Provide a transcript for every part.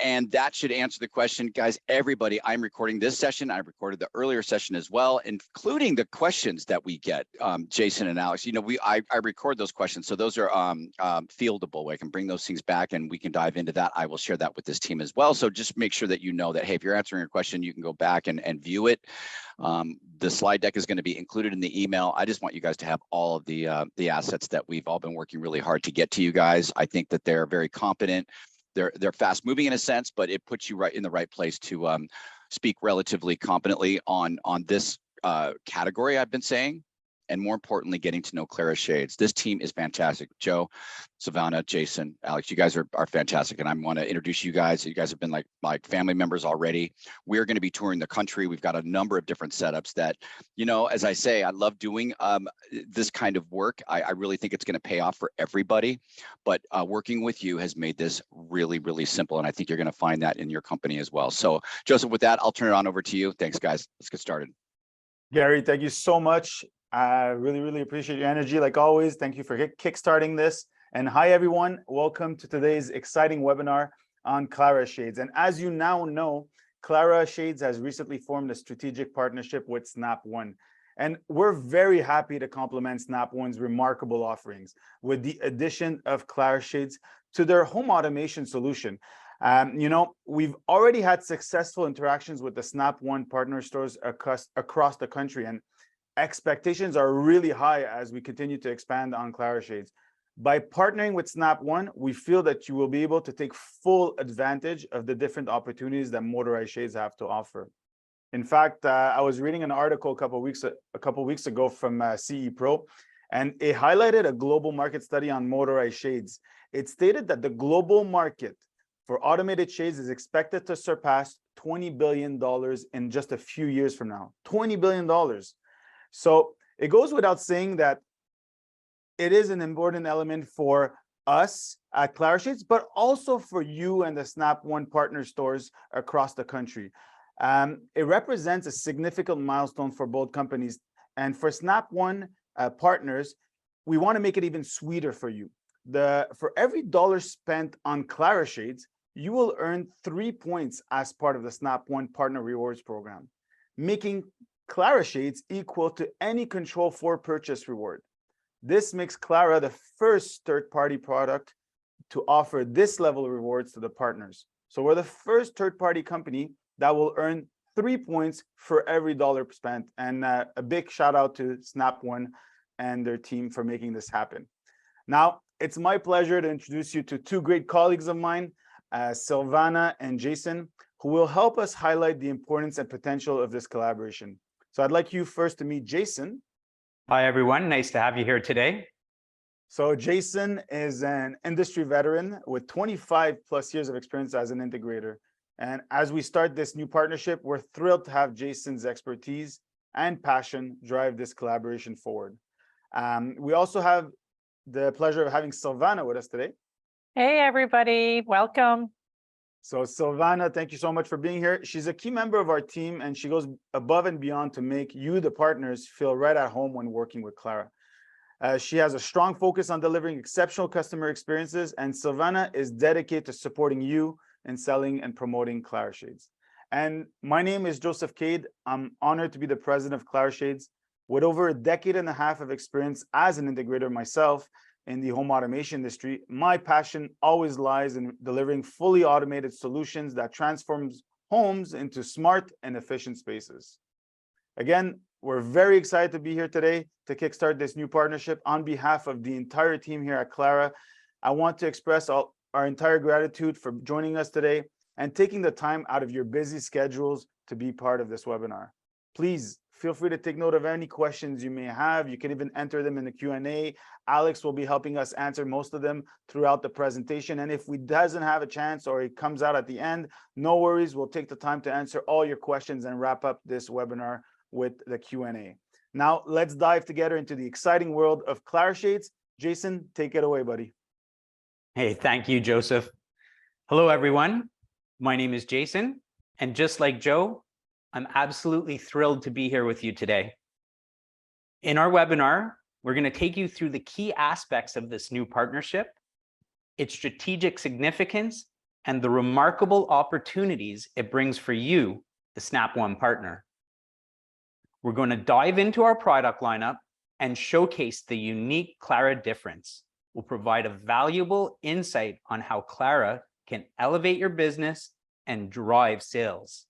And that should answer the question, guys. Everybody, I'm recording this session. I recorded the earlier session as well, including the questions that we get, Jason and Alex. You know, I record those questions, so those are fieldable. I can bring those things back, and we can dive into that. I will share that with this team as well. So just make sure that you know that, hey, if you're answering a question, you can go back and view it. The slide deck is going to be included in the email. I just want you guys to have all of the assets that we've all been working really hard to get to you guys. I think that they're very competent. They're fast moving in a sense, but it puts you right in the right place to speak relatively competently on this category I've been saying, and more importantly, getting to know Clara Shades. This team is fantastic. Joe, Savannah, Jason, Alex, you guys are fantastic, and I want to introduce you guys. You guys have been like family members already. We're going to be touring the country. We've got a number of different setups that, you know, as I say, I love doing this kind of work. I really think it's going to pay off for everybody, but working with you has made this really, really simple, and I think you're going to find that in your company as well. So, Joseph, with that, I'll turn it on over to you. Thanks, guys. Let's get started. Gary, thank you so much. I really appreciate your energy, like always. Thank you for kickstarting this. And hi, everyone. Welcome to today's exciting webinar on Clara Shades. And as you now know, Clara Shades has recently formed a strategic partnership with Snap One. And we're very happy to complement Snap One's remarkable offerings with the addition of Clara Shades to their home automation solution. You know, we've already had successful interactions with the Snap One partner stores across the country, and expectations are really high as we continue to expand on Clara Shades. By partnering with Snap One, we feel that you will be able to take full advantage of the different opportunities that Motorized Shades have to offer. In fact, I was reading an article a couple of weeks ago from CE Pro, and it highlighted a global market study on Motorized Shades. It stated that the global market for automated shades is expected to surpass $20 billion in just a few years from now. $20 billion. So it goes without saying that it is an important element for us at Clara Shades, but also for you and the Snap One partner stores across the country. It represents a significant milestone for both companies. And for Snap One partners, we want to make it even sweeter for you. For every dollar spent on Clara Shades, you will earn 3 points as part of the Snap One Partner Rewards Program, making Clara Shades equal to any Control 4 purchase reward. This makes Clara the first third-party product to offer this level of rewards to the partners. So we're the first third-party company that will earn 3 points for every dollar spent. And a big shout out to Snap One and their team for making this happen. Now, it's my pleasure to introduce you to two great colleagues of mine, Silvana and Jason, who will help us highlight the importance and potential of this collaboration. So I'd like you first to meet Jason. Hi, everyone. Nice to have you here today. So Jason is an industry veteran with 25 plus years of experience as an integrator. And as we start this new partnership, we're thrilled to have Jason's expertise and passion drive this collaboration forward. We also have the pleasure of having Silvana with us today. Hey, everybody. Welcome. So Silvana, thank you so much for being here. She's a key member of our team, and she goes above and beyond to make you, the partners, feel right at home when working with Clara. She has a strong focus on delivering exceptional customer experiences, and Silvana is dedicated to supporting you in selling and promoting Clara Shades. And my name is Joseph Cade. I'm honored to be the president of Clara Shades. With over a decade and a half of experience as an integrator myself, in the home automation industry, my passion always lies in delivering fully automated solutions that transforms homes into smart and efficient spaces. Again, we're very excited to be here today to kickstart this new partnership. On behalf of the entire team here at Clara, I want to express our entire gratitude for joining us today and taking the time out of your busy schedules to be part of this webinar. Please feel free to take note of any questions you may have. You can even enter them in the Q&A. Alex will be helping us answer most of them throughout the presentation. And if we doesn't have a chance or it comes out at the end, no worries. We'll take the time to answer all your questions and wrap up this webinar with the Q&A. Now, let's dive together into the exciting world of Clara Shades. Jason, take it away, buddy. Hey, thank you, Joseph. Hello, everyone. My name is Jason. And just like Joe, I'm absolutely thrilled to be here with you today. In our webinar, we're going to take you through the key aspects of this new partnership, its strategic significance, and the remarkable opportunities it brings for you, the Snap One partner. We're going to dive into our product lineup and showcase the unique Clara difference. We'll provide a valuable insight on how Clara can elevate your business and drive sales.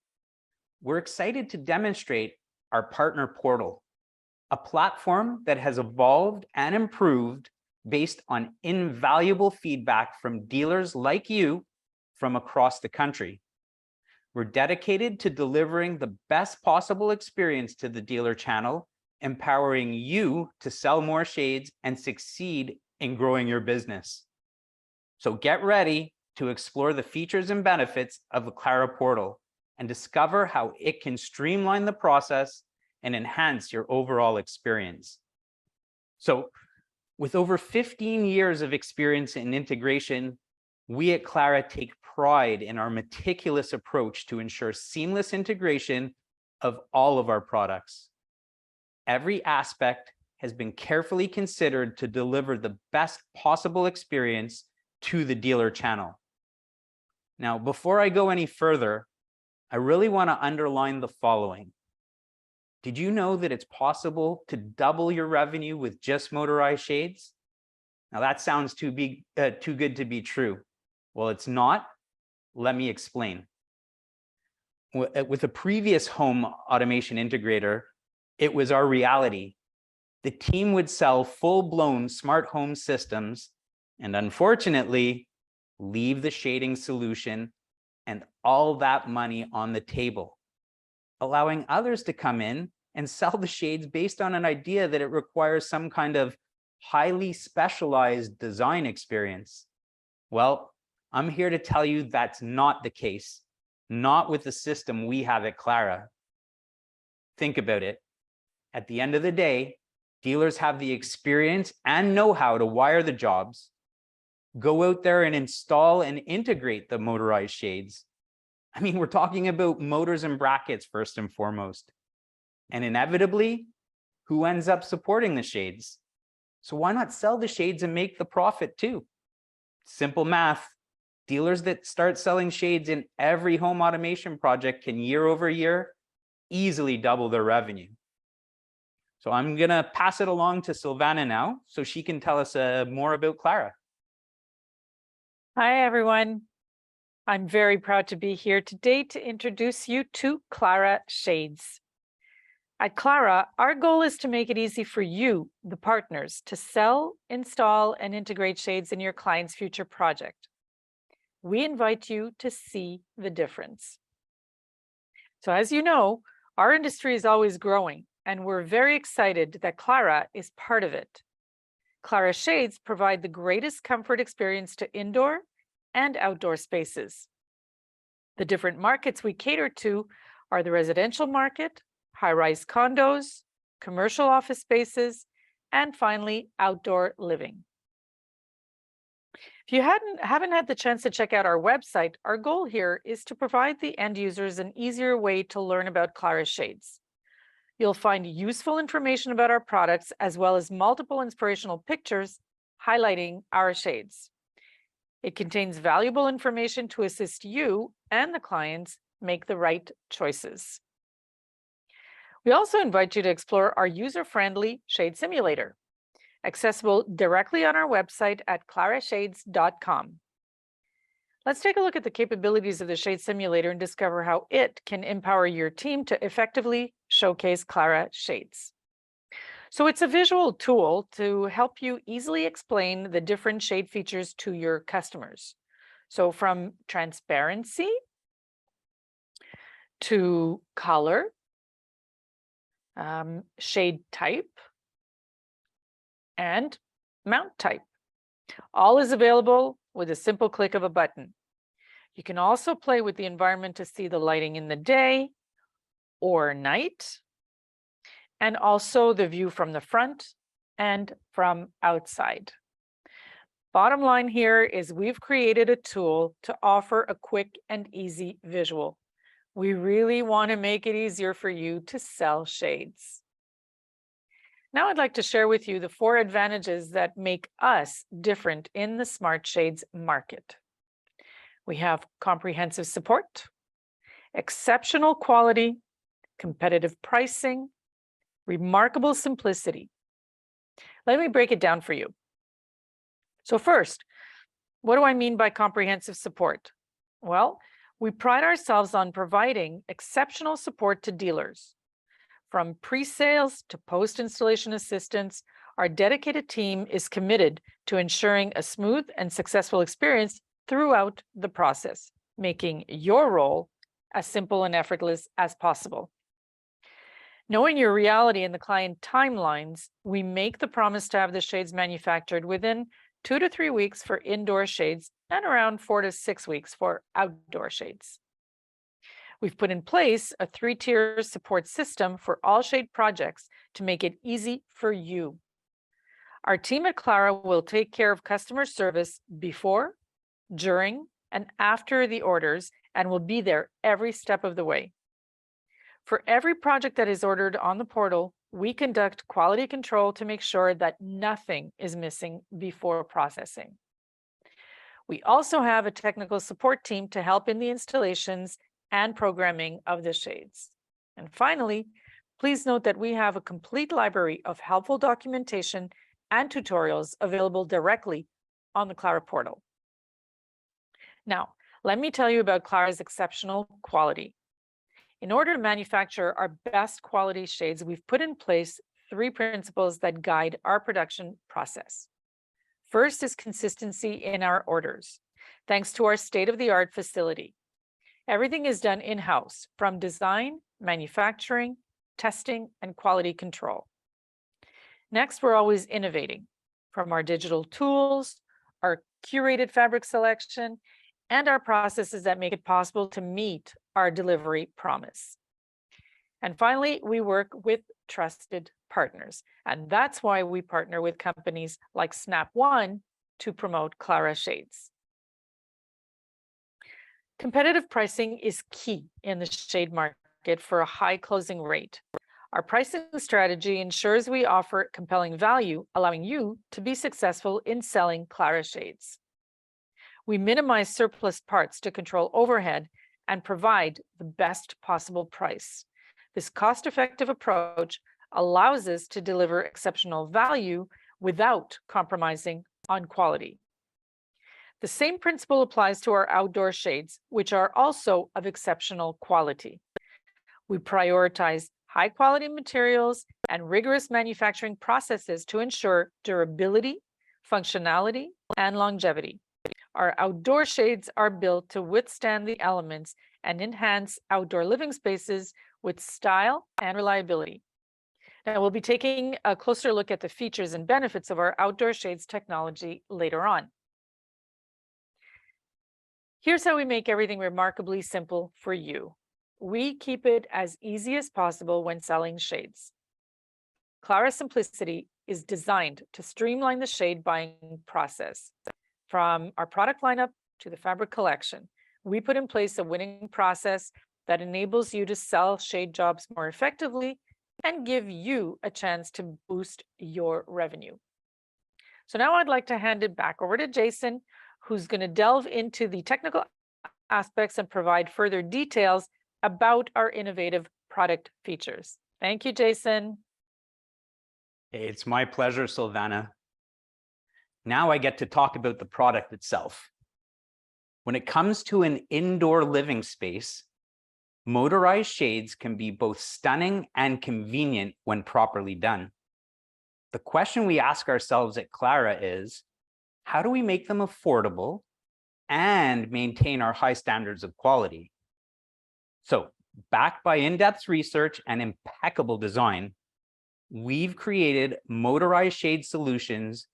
We're excited to demonstrate our partner portal, a platform that has evolved and improved based on invaluable feedback from dealers like you from across the country. We're dedicated to delivering the best possible experience to the dealer channel, empowering you to sell more shades and succeed in growing your business. So get ready to explore the features and benefits of the Clara Portal and discover how it can streamline the process and enhance your overall experience. So with over 15 years of experience in integration, we at Clara take pride in our meticulous approach to ensure seamless integration of all of our products. Every aspect has been carefully considered to deliver the best possible experience to the dealer channel. Now, before I go any further, I really want to underline the following. Did you know that it's possible to double your revenue with just motorized shades? Now that sounds too good to be true. Well, it's not. Let me explain. With a previous home automation integrator, it was our reality. The team would sell full-blown smart home systems and unfortunately leave the shading solution and all that money on the table, allowing others to come in and sell the shades based on an idea that it requires some kind of highly specialized design experience. Well, I'm here to tell you that's not the case, not with the system we have at Clara. Think about it. At the end of the day, dealers have the experience and know-how to wire the jobs, go out there and install and integrate the motorized shades. I mean, we're talking about motors and brackets first and foremost. And inevitably, who ends up supporting the shades? So why not sell the shades and make the profit too? Simple math. Dealers that start selling shades in every home automation project can year over year easily double their revenue. So I'm going to pass it along to Silvana now so she can tell us more about Clara. Hi, everyone. I'm very proud to be here today to introduce you to Clara Shades. At Clara, our goal is to make it easy for you, the partners, to sell, install, and integrate shades in your client's future project. We invite you to see the difference. So as you know, our industry is always growing, and we're very excited that Clara is part of it. Clara Shades provide the greatest comfort experience to indoor and outdoor spaces. The different markets we cater to are the residential market, high-rise condos, commercial office spaces, and finally, outdoor living. If you haven't had the chance to check out our website, our goal here is to provide the end users an easier way to learn about Clara Shades. You'll find useful information about our products as well as multiple inspirational pictures highlighting our shades. It contains valuable information to assist you and the clients make the right choices. We also invite you to explore our user-friendly shade simulator, accessible directly on our website at clarashades.com. Let's take a look at the capabilities of the shade simulator and discover how it can empower your team to effectively showcase Clara Shades. So it's a visual tool to help you easily explain the different shade features to your customers. So from transparency to color, shade type, and mount type. All is available with a simple click of a button. You can also play with the environment to see the lighting in the day or night, and also the view from the front and from outside. Bottom line here is we've created a tool to offer a quick and easy visual. We really want to make it easier for you to sell shades. Now I'd like to share with you the 4 advantages that make us different in the smart shades market. We have comprehensive support, exceptional quality, competitive pricing, remarkable simplicity. Let me break it down for you. So first, what do I mean by comprehensive support? Well, we pride ourselves on providing exceptional support to dealers. From pre-sales to post-installation assistance, our dedicated team is committed to ensuring a smooth and successful experience throughout the process, making your role as simple and effortless as possible. Knowing your reality and the client timelines, we make the promise to have the shades manufactured within 2 to 3 weeks for indoor shades and around 4 to 6 weeks for outdoor shades. We've put in place a 3-tier support system for all shade projects to make it easy for you. Our team at Clara will take care of customer service before, during, and after the orders and will be there every step of the way. For every project that is ordered on the portal, we conduct quality control to make sure that nothing is missing before processing. We also have a technical support team to help in the installations and programming of the shades. And finally, please note that we have a complete library of helpful documentation and tutorials available directly on the Clara Portal. Now, let me tell you about Clara's exceptional quality. In order to manufacture our best quality shades, we've put in place 3 principles that guide our production process. First is consistency in our orders, thanks to our state-of-the-art facility. Everything is done in-house, from design, manufacturing, testing, and quality control. Next, we're always innovating, from our digital tools, our curated fabric selection, and our processes that make it possible to meet our delivery promise. And finally, we work with trusted partners. And that's why we partner with companies like Snap One to promote Clara Shades. Competitive pricing is key in the shade market for a high closing rate. Our pricing strategy ensures we offer compelling value, allowing you to be successful in selling Clara Shades. We minimize surplus parts to control overhead and provide the best possible price. This cost-effective approach allows us to deliver exceptional value without compromising on quality. The same principle applies to our outdoor shades, which are also of exceptional quality. We prioritize high-quality materials and rigorous manufacturing processes to ensure durability, functionality, and longevity. Our outdoor shades are built to withstand the elements and enhance outdoor living spaces with style and reliability. Now, we'll be taking a closer look at the features and benefits of our outdoor shades technology later on. Here's how we make everything remarkably simple for you. We keep it as easy as possible when selling shades. Clara Simplicity is designed to streamline the shade buying process. From our product lineup to the fabric collection, we put in place a winning process that enables you to sell shade jobs more effectively and give you a chance to boost your revenue. So now I'd like to hand it back over to Jason, who's going to delve into the technical aspects and provide further details about our innovative product features. Thank you, Jason. It's my pleasure, Silvana. Now I get to talk about the product itself. When it comes to an indoor living space, motorized shades can be both stunning and convenient when properly done. The question we ask ourselves at Clara is, how do we make them affordable and maintain our high standards of quality? So, backed by in-depth research and impeccable design, we've created motorized shade solutions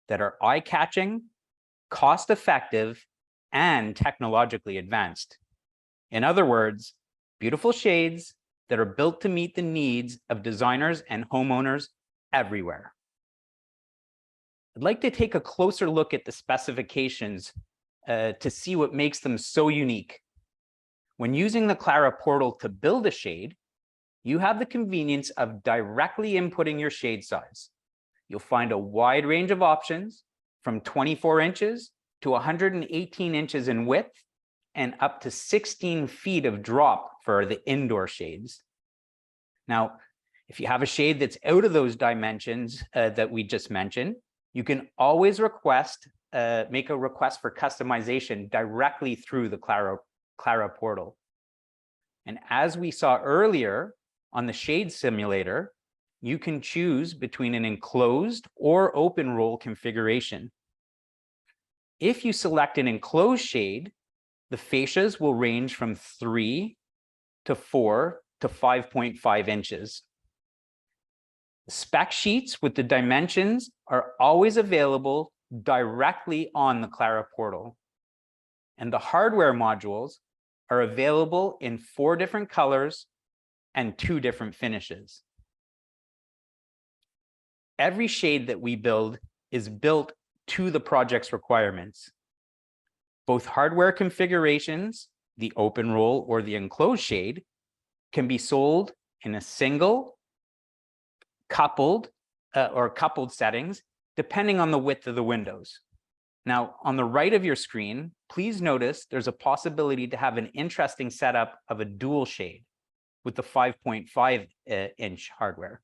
that are eye-catching, cost-effective, and technologically advanced. In other words, beautiful shades that are built to meet the needs of designers and homeowners everywhere. I'd like to take a closer look at the specifications to see what makes them so unique. When using the Clara Portal to build a shade, you have the convenience of directly inputting your shade size. You'll find a wide range of options from 24 inches to 118 inches in width and up to 16 feet of drop for the indoor shades. Now, if you have a shade that's out of those dimensions that we just mentioned, you can always make a request for customization directly through the Clara Portal. And as we saw earlier on the shade simulator, you can choose between an enclosed or open roll configuration. If you select an enclosed shade, the fascias will range from 3 to 4 to 5.5 inches. Spec sheets with the dimensions are always available directly on the Clara Portal. And the hardware modules are available in 4 different colors and 2 different finishes. Every shade that we build is built to the project's requirements. Both hardware configurations, the open roll or the enclosed shade, can be sold in a single, coupled, or coupled settings, depending on the width of the windows. Now, on the right of your screen, please notice there's a possibility to have an interesting setup of a dual shade with the 5.5 inch hardware.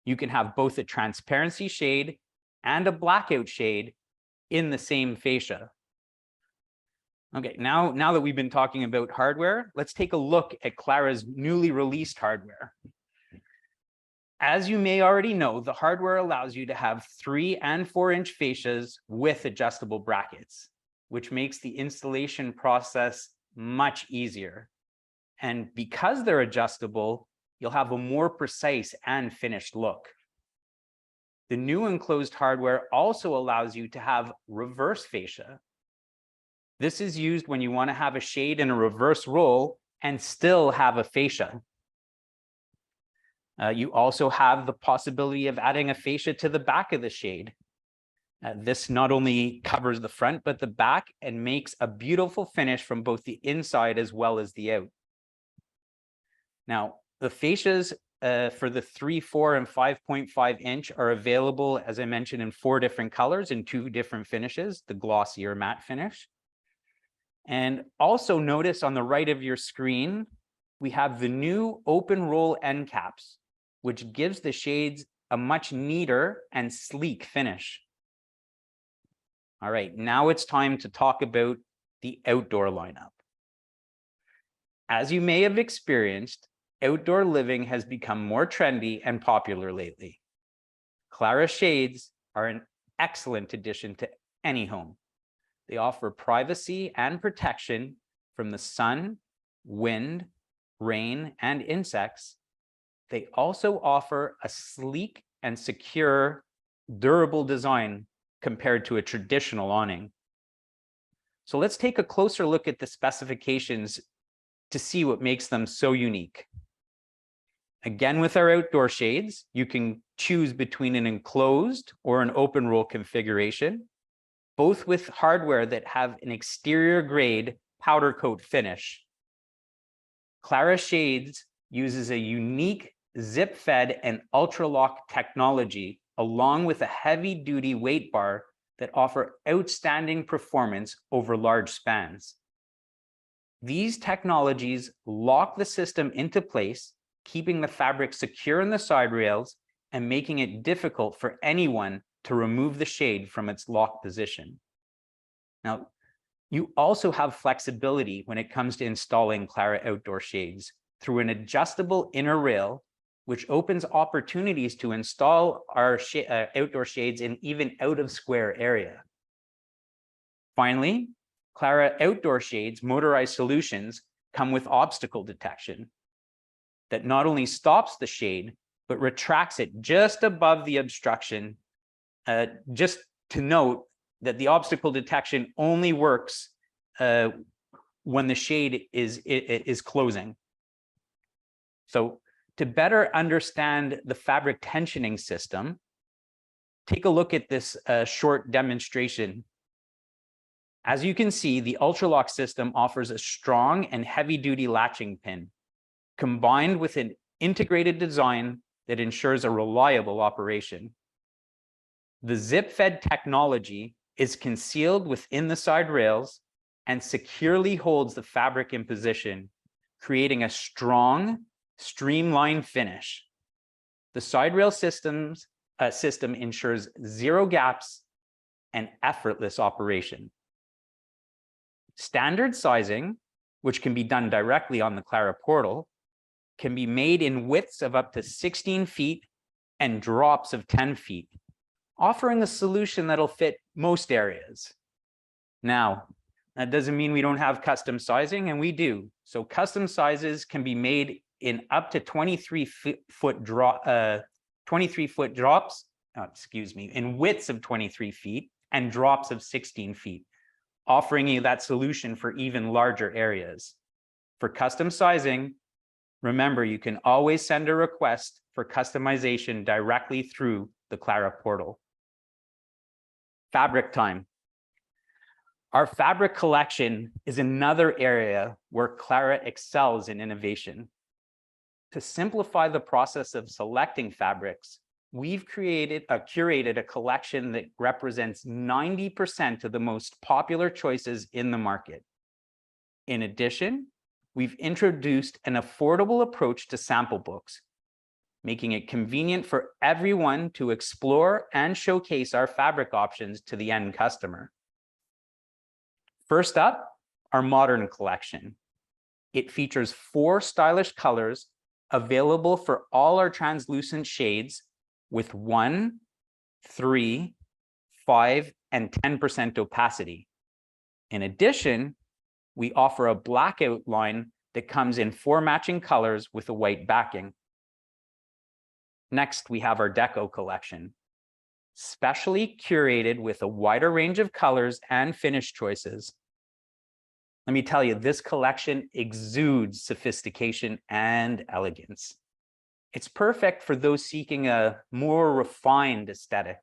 You can have both a transparency shade and a blackout shade in the same fascia. Okay, now that we've been talking about hardware, let's take a look at Clara's newly released hardware. As you may already know, the hardware allows you to have 3 and 4 inch fascias with adjustable brackets, which makes the installation process much easier. And because they're adjustable, you'll have a more precise and finished look. The new enclosed hardware also allows you to have reverse fascia. This is used when you want to have a shade in a reverse roll and still have a fascia. You also have the possibility of adding a fascia to the back of the shade. This not only covers the front, but the back and makes a beautiful finish from both the inside as well as the out. Now, the fascias for the 3, 4, and 5.5 inch are available, as I mentioned, in 4 different colors and 2 different finishes, the glossy or matte finish. And also notice on the right of your screen, we have the new open roll end caps, which gives the shades a much neater and sleek finish. All right, now it's time to talk about the outdoor lineup. As you may have experienced, outdoor living has become more trendy and popular lately. Clara Shades are an excellent addition to any home. They offer privacy and protection from the sun, wind, rain, and insects. They also offer a sleek and secure, durable design compared to a traditional awning. So let's take a closer look at the specifications to see what makes them so unique. Again, with our outdoor shades, you can choose between an enclosed or an open roll configuration, both with hardware that have an exterior grade powder coat finish. Clara Shades uses a unique zip-fed and ultra-lock technology, along with a heavy-duty weight bar that offer outstanding performance over large spans. These technologies lock the system into place, keeping the fabric secure in the side rails and making it difficult for anyone to remove the shade from its locked position. Now, you also have flexibility when it comes to installing Clara outdoor shades through an adjustable inner rail, which opens opportunities to install our outdoor shades in even out of square area. Finally, Clara outdoor shades motorized solutions come with obstacle detection that not only stops the shade, but retracts it just above the obstruction. Just to note that the obstacle detection only works when the shade is closing. So to better understand the fabric tensioning system, take a look at this short demonstration. As you can see, the Ultralock system offers a strong and heavy-duty latching pin, combined with an integrated design that ensures a reliable operation. The zip-fed technology is concealed within the side rails and securely holds the fabric in position, creating a strong, streamlined finish. The side rail system ensures zero gaps and effortless operation. Standard sizing, which can be done directly on the Clara Portal, can be made in widths of up to 16 feet and drops of 10 feet, offering a solution that'll fit most areas. Now, that doesn't mean we don't have custom sizing, and we do. So custom sizes can be made in up to 23 foot drops, in widths of 23 feet and drops of 16 feet, offering you that solution for even larger areas. For custom sizing, remember, you can always send a request for customization directly through the Clara Portal. Fabric time. Our fabric collection is another area where Clara excels in innovation. To simplify the process of selecting fabrics, we've curated a collection that represents 90% of the most popular choices in the market. In addition, we've introduced an affordable approach to sample books, making it convenient for everyone to explore and showcase our fabric options to the end customer. First up, our modern collection. It features 4 stylish colors available for all our translucent shades with 1, 3, 5, and 10% opacity. In addition, we offer a black outline that comes in 4 matching colors with a white backing. Next, we have our Deco collection, specially curated with a wider range of colors and finish choices. Let me tell you, this collection exudes sophistication and elegance. It's perfect for those seeking a more refined aesthetic.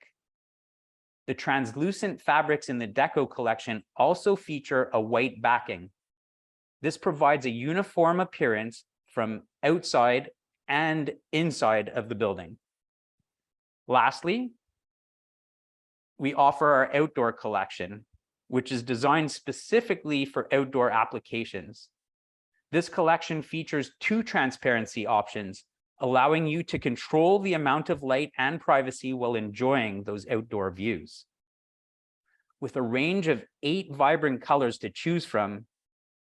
The translucent fabrics in the Deco collection also feature a white backing. This provides a uniform appearance from outside and inside of the building. Lastly, we offer our outdoor collection, which is designed specifically for outdoor applications. This collection features 2 transparency options, allowing you to control the amount of light and privacy while enjoying those outdoor views. With a range of 8 vibrant colors to choose from,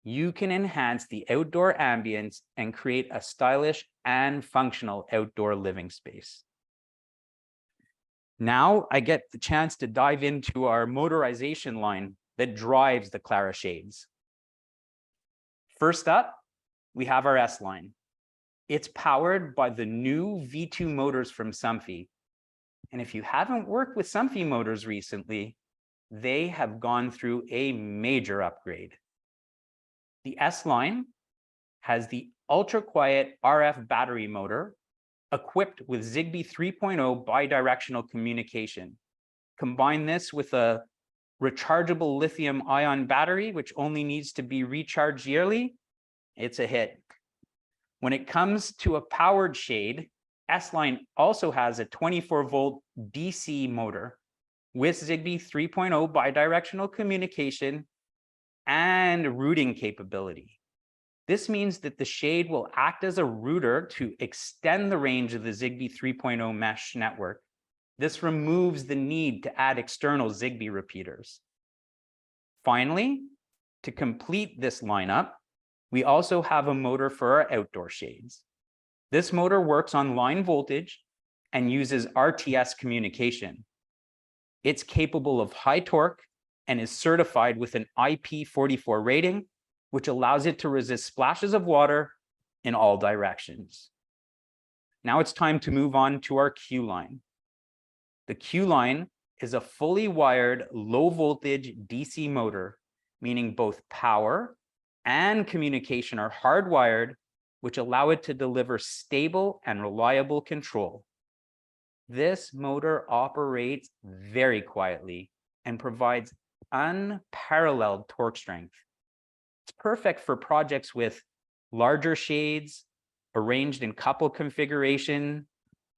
you can enhance the outdoor ambience and create a stylish and functional outdoor living space. Now I get the chance to dive into our motorization line that drives the Clara Shades. First up, we have our S line. It's powered by the new V2 motors from Somfy. And if you haven't worked with Somfy motors recently, they have gone through a major upgrade. The S line has the ultra-quiet RF battery motor equipped with Zigbee 3.0 bi-directional communication. Combine this with a rechargeable lithium-ion battery, which only needs to be recharged yearly, it's a hit. When it comes to a powered shade, S-Line also has a 24-volt DC motor with Zigbee 3.0 bi-directional communication and routing capability. This means that the shade will act as a router to extend the range of the Zigbee 3.0 mesh network. This removes the need to add external Zigbee repeaters. Finally, to complete this lineup, we also have a motor for our outdoor shades. This motor works on line voltage and uses RTS communication. It's capable of high torque and is certified with an IP44 rating, which allows it to resist splashes of water in all directions. Now it's time to move on to our Q line. The Q line is a fully wired low voltage DC motor, meaning both power and communication are hardwired, which allow it to deliver stable and reliable control. This motor operates very quietly and provides unparalleled torque strength. It's perfect for projects with larger shades, arranged in couple configuration,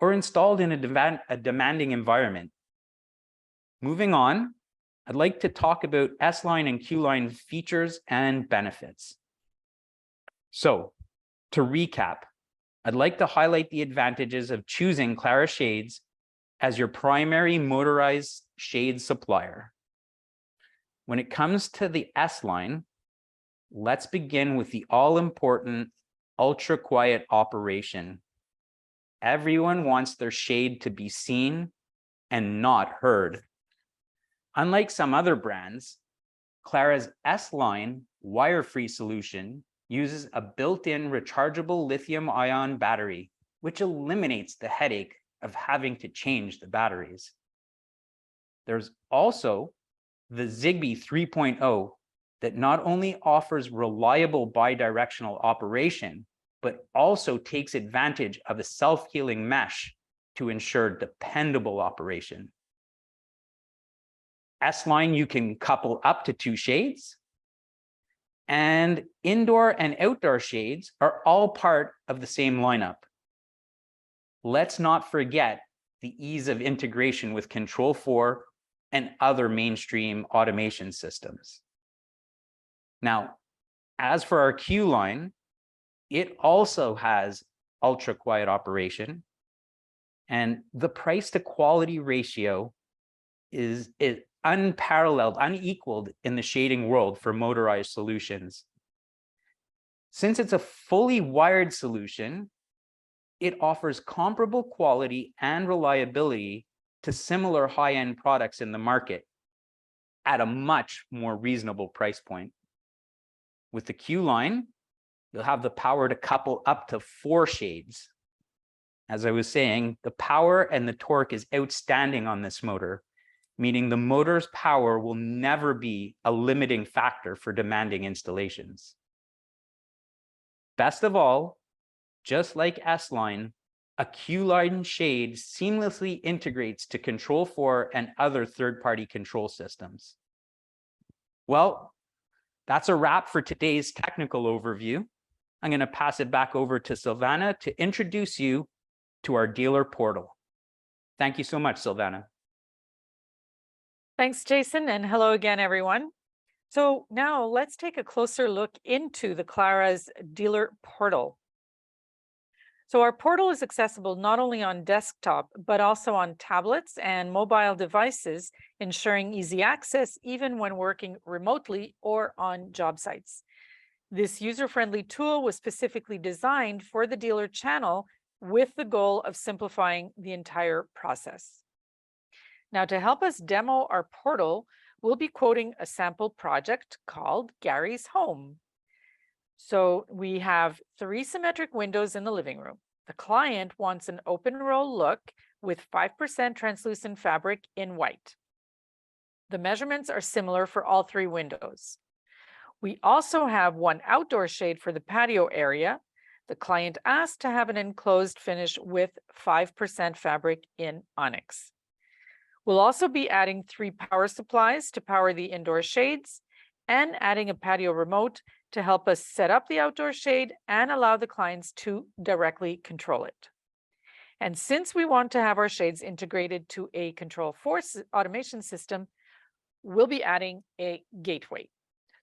or installed in a demanding environment. Moving on, I'd like to talk about S-line and Q-line features and benefits. So to recap, I'd like to highlight the advantages of choosing Clara Shades as your primary motorized shade supplier. When it comes to the S-line, let's begin with the all-important ultra-quiet operation. Everyone wants their shade to be seen and not heard. Unlike some other brands, Clara's S-line wire-free solution uses a built-in rechargeable lithium-ion battery, which eliminates the headache of having to change the batteries. There's also the Zigbee 3.0 that not only offers reliable bi-directional operation, but also takes advantage of a self-healing mesh to ensure dependable operation. S-line, you can couple up to 2 shades, and indoor and outdoor shades are all part of the same lineup. Let's not forget the ease of integration with Control4 and other mainstream automation systems. Now, as for our Q-line, it also has ultra quiet operation, and the price to quality ratio is unparalleled, unequaled in the shading world for motorized solutions. Since it's a fully wired solution, it offers comparable quality and reliability to similar high-end products in the market at a much more reasonable price point. With the Q-line, you'll have the power to couple up to 4 shades. As I was saying, the power and the torque is outstanding on this motor, meaning the motor's power will never be a limiting factor for demanding installations. Best of all, just like S-line, a Q-line shade seamlessly integrates to Control4 and other third-party control systems. Well, that's a wrap for today's technical overview. I'm going to pass it back over to Silvana to introduce you to our dealer portal. Thank you so much, Silvana. Thanks, Jason, and hello again, everyone. So now let's take a closer look into the Clara's dealer portal. So our portal is accessible not only on desktop, but also on tablets and mobile devices, ensuring easy access even when working remotely or on job sites. This user-friendly tool was specifically designed for the dealer channel with the goal of simplifying the entire process. Now, to help us demo our portal, we'll be quoting a sample project called Gary's Home. So we have 3 symmetric windows in the living room. The client wants an open roll look with 5% translucent fabric in white. The measurements are similar for all 3 windows. We also have 1 outdoor shade for the patio area. The client asked to have an enclosed finish with 5% fabric in onyx. We'll also be adding 3 power supplies to power the indoor shades and adding a patio remote to help us set up the outdoor shade and allow the clients to directly control it. And since we want to have our shades integrated to a Control4 automation system, we'll be adding a gateway.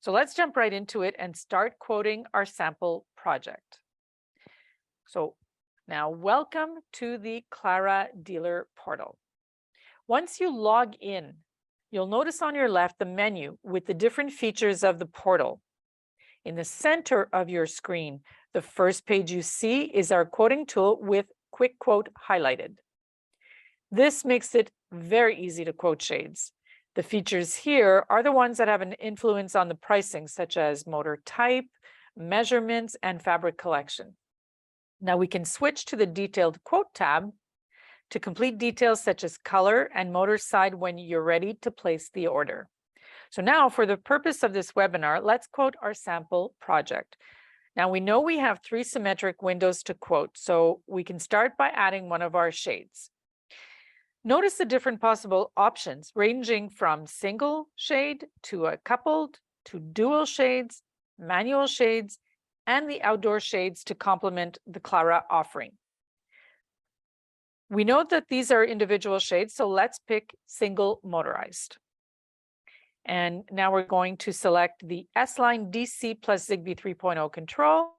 So let's jump right into it and start quoting our sample project. So now welcome to the Clara Dealer Portal. Once you log in, you'll notice on your left the menu with the different features of the portal. In the center of your screen, the first page you see is our quoting tool with Quick Quote highlighted. This makes it very easy to quote shades. The features here are the ones that have an influence on the pricing, such as motor type, measurements, and fabric collection. Now we can switch to the Detailed Quote tab to complete details such as color and motor side when you're ready to place the order. So now for the purpose of this webinar, let's quote our sample project. Now we know we have 3 symmetric windows to quote, so we can start by adding one of our shades. Notice the different possible options ranging from single shade to a coupled to dual shades, manual shades, and the outdoor shades to complement the Clara offering. We know that these are individual shades, so let's pick single motorized. And now we're going to select the S-Line DC plus Zigbee 3.0 control.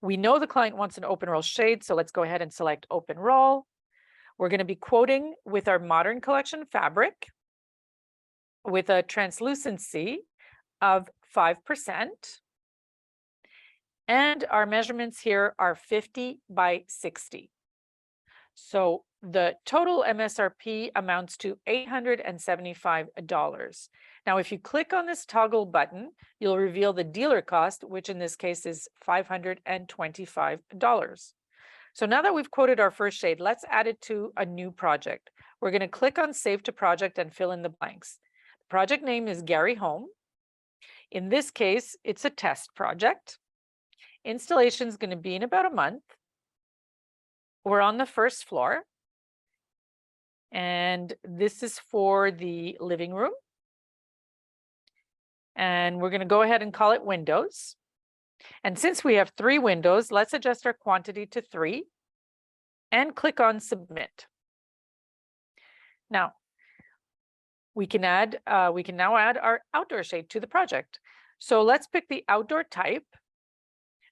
We know the client wants an open roll shade, so let's go ahead and select open roll. We're going to be quoting with our Modern Collection fabric with a translucency of 5%. And our measurements here are 50 by 60. So the total MSRP amounts to $875. Now, if you click on this toggle button, you'll reveal the dealer cost, which in this case is $525. So now that we've quoted our first shade, let's add it to a new project. We're going to click on Save to Project and fill in the blanks. The project name is Gary Home. In this case, it's a test project. Installation is going to be in about a month. We're on the first floor. And this is for the living room. And we're going to go ahead and call it windows. And since we have 3 windows, let's adjust our quantity to 3 and click on Submit. Now, we can now add our outdoor shade to the project. So let's pick the outdoor type.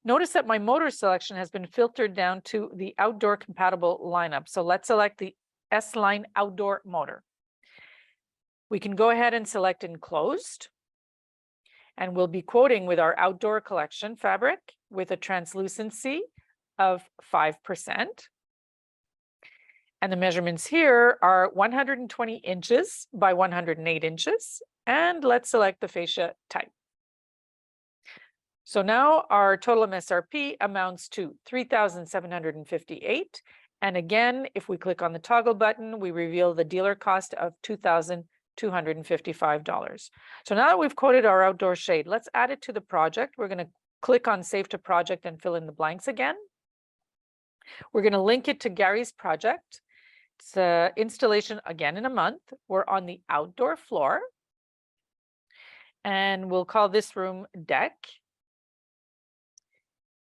Notice that my motor selection has been filtered down to the outdoor compatible lineup. So let's select the S-Line outdoor motor. We can go ahead and select enclosed. And we'll be quoting with our outdoor collection fabric with a translucency of 5%. And the measurements here are 120 inches by 108 inches. And let's select the fascia type. So now our total MSRP amounts to $3,758. And again, if we click on the toggle button, we reveal the dealer cost of $2,255. So now that we've quoted our outdoor shade, let's add it to the project. We're going to click on Save to Project and fill in the blanks again. We're going to link it to Gary's project. It's installation again in a month. We're on the outdoor floor. And we'll call this room Deck.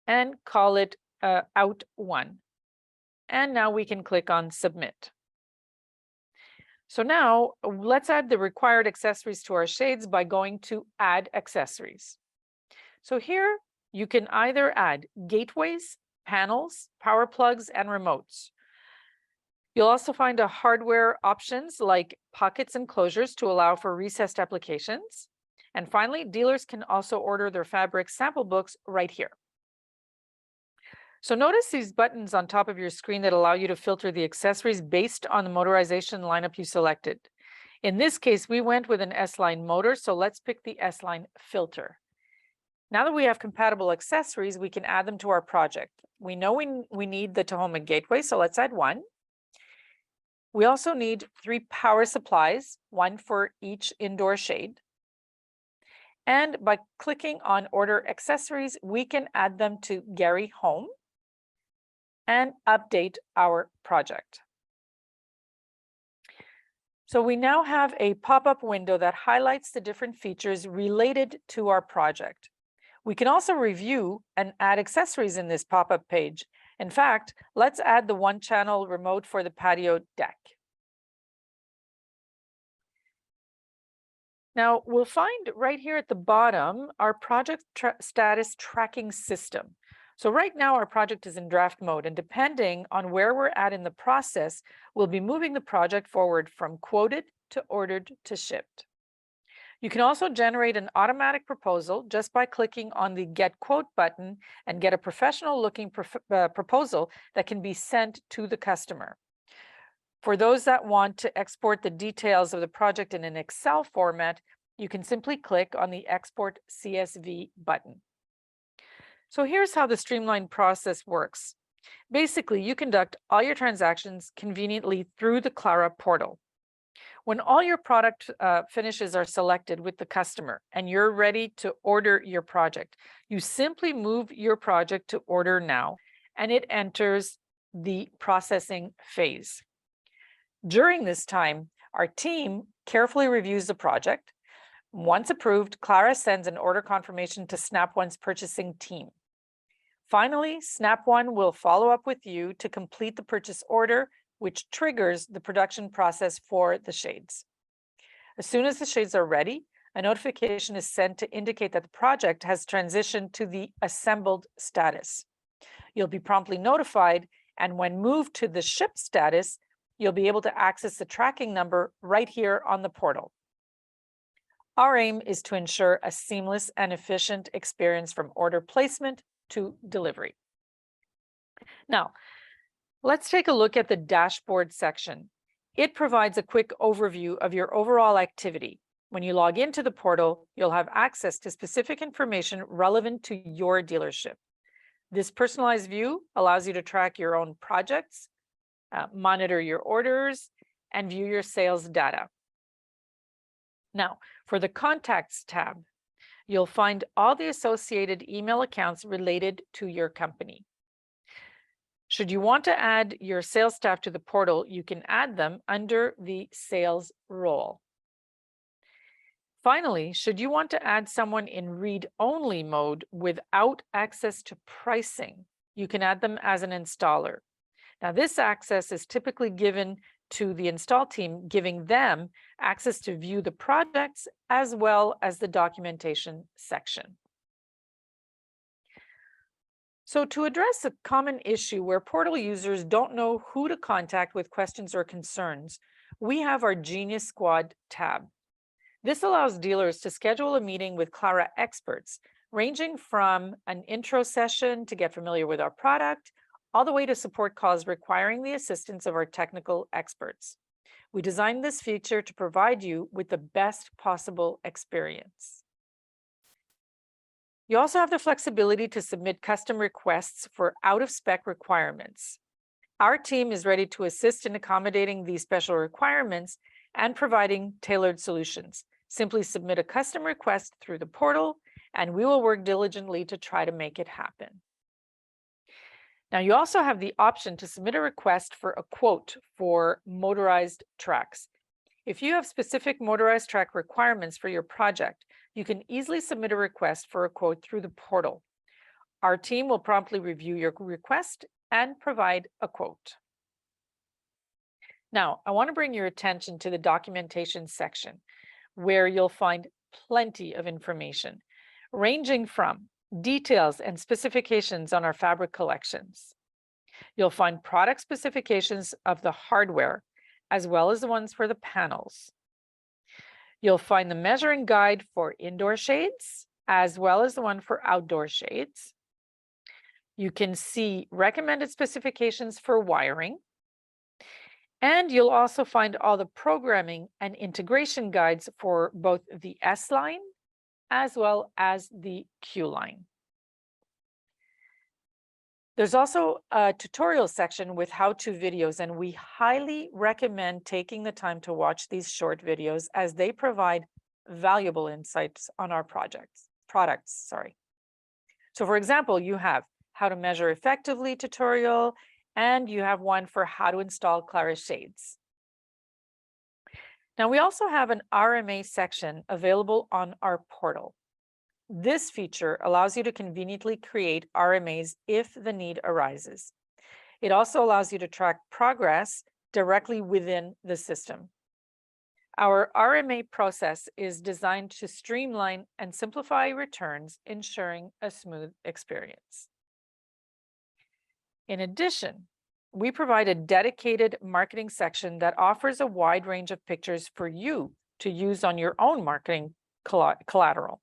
And call it Out 1. And now we can click on Submit. So now let's add the required accessories to our shades by going to Add Accessories. So here you can either add gateways, panels, power plugs, and remotes. You'll also find hardware options like pockets and closures to allow for recessed applications. And finally, dealers can also order their fabric sample books right here. So notice these buttons on top of your screen that allow you to filter the accessories based on the motorization lineup you selected. In this case, we went with an S-Line motor, so let's pick the S-Line filter. Now that we have compatible accessories, we can add them to our project. We know we need the Tahoma gateway, so let's add 1. We also need 3 power supplies, 1 for each indoor shade. And by clicking on Order Accessories, we can add them to Gary Home and update our project. So we now have a pop-up window that highlights the different features related to our project. We can also review and add accessories in this pop-up page. In fact, let's add the 1-channel remote for the patio deck. Now we'll find right here at the bottom our project status tracking system. So right now our project is in draft mode, and depending on where we're at in the process, we'll be moving the project forward from quoted to ordered to shipped. You can also generate an automatic proposal just by clicking on the Get Quote button and get a professional looking proposal that can be sent to the customer. For those that want to export the details of the project in an Excel format, you can simply click on the Export CSV button. So here's how the streamlined process works. Basically, you conduct all your transactions conveniently through the Clara Portal. When all your product finishes are selected with the customer and you're ready to order your project, you simply move your project to Order Now, and it enters the processing phase. During this time, our team carefully reviews the project. Once approved, Clara sends an order confirmation to Snap One's purchasing team. Finally, Snap One will follow up with you to complete the purchase order, which triggers the production process for the shades. As soon as the shades are ready, a notification is sent to indicate that the project has transitioned to the assembled status. You'll be promptly notified, and when moved to the shipped status, you'll be able to access the tracking number right here on the portal. Our aim is to ensure a seamless and efficient experience from order placement to delivery. Now, let's take a look at the dashboard section. It provides a quick overview of your overall activity. When you log into the portal, you'll have access to specific information relevant to your dealership. This personalized view allows you to track your own projects, monitor your orders, and view your sales data. Now, for the Contacts tab, you'll find all the associated email accounts related to your company. Should you want to add your sales staff to the portal, you can add them under the sales role. Finally, should you want to add someone in read-only mode without access to pricing, you can add them as an installer. Now, this access is typically given to the install team, giving them access to view the projects as well as the documentation section. So to address a common issue where portal users don't know who to contact with questions or concerns, we have our Genius Squad tab. This allows dealers to schedule a meeting with Clara experts, ranging from an intro session to get familiar with our product, all the way to support calls requiring the assistance of our technical experts. We designed this feature to provide you with the best possible experience. You also have the flexibility to submit custom requests for out-of-spec requirements. Our team is ready to assist in accommodating these special requirements and providing tailored solutions. Simply submit a custom request through the portal, and we will work diligently to try to make it happen. Now, you also have the option to submit a request for a quote for motorized tracks. If you have specific motorized track requirements for your project, you can easily submit a request for a quote through the portal. Our team will promptly review your request and provide a quote. Now, I want to bring your attention to the documentation section, where you'll find plenty of information, ranging from details and specifications on our fabric collections. You'll find product specifications of the hardware, as well as the ones for the panels. You'll find the measuring guide for indoor shades, as well as the one for outdoor shades. You can see recommended specifications for wiring. And you'll also find all the programming and integration guides for both the S line as well as the Q line. There's also a tutorial section with how-to videos, and we highly recommend taking the time to watch these short videos as they provide valuable insights on our products. So for example, you have how to measure effectively tutorial, and you have one for how to install Clara Shades. Now, we also have an RMA section available on our portal. This feature allows you to conveniently create RMAs if the need arises. It also allows you to track progress directly within the system. Our RMA process is designed to streamline and simplify returns, ensuring a smooth experience. In addition, we provide a dedicated marketing section that offers a wide range of pictures for you to use on your own marketing collateral.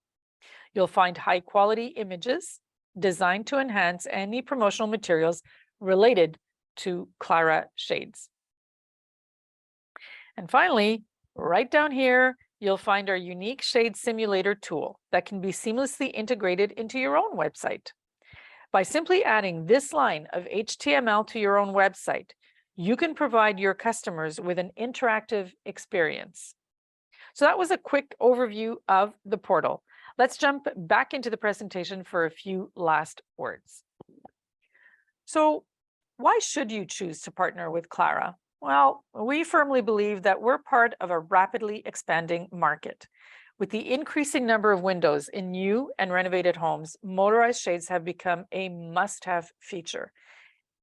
You'll find high quality images designed to enhance any promotional materials related to Clara Shades. And finally, right down here, you'll find our unique shade simulator tool that can be seamlessly integrated into your own website. By simply adding this line of HTML to your own website, you can provide your customers with an interactive experience. So that was a quick overview of the portal. Let's jump back into the presentation for a few last words. So why should you choose to partner with Clara? Well, we firmly believe that we're part of a rapidly expanding market. With the increasing number of windows in new and renovated homes, motorized shades have become a must-have feature.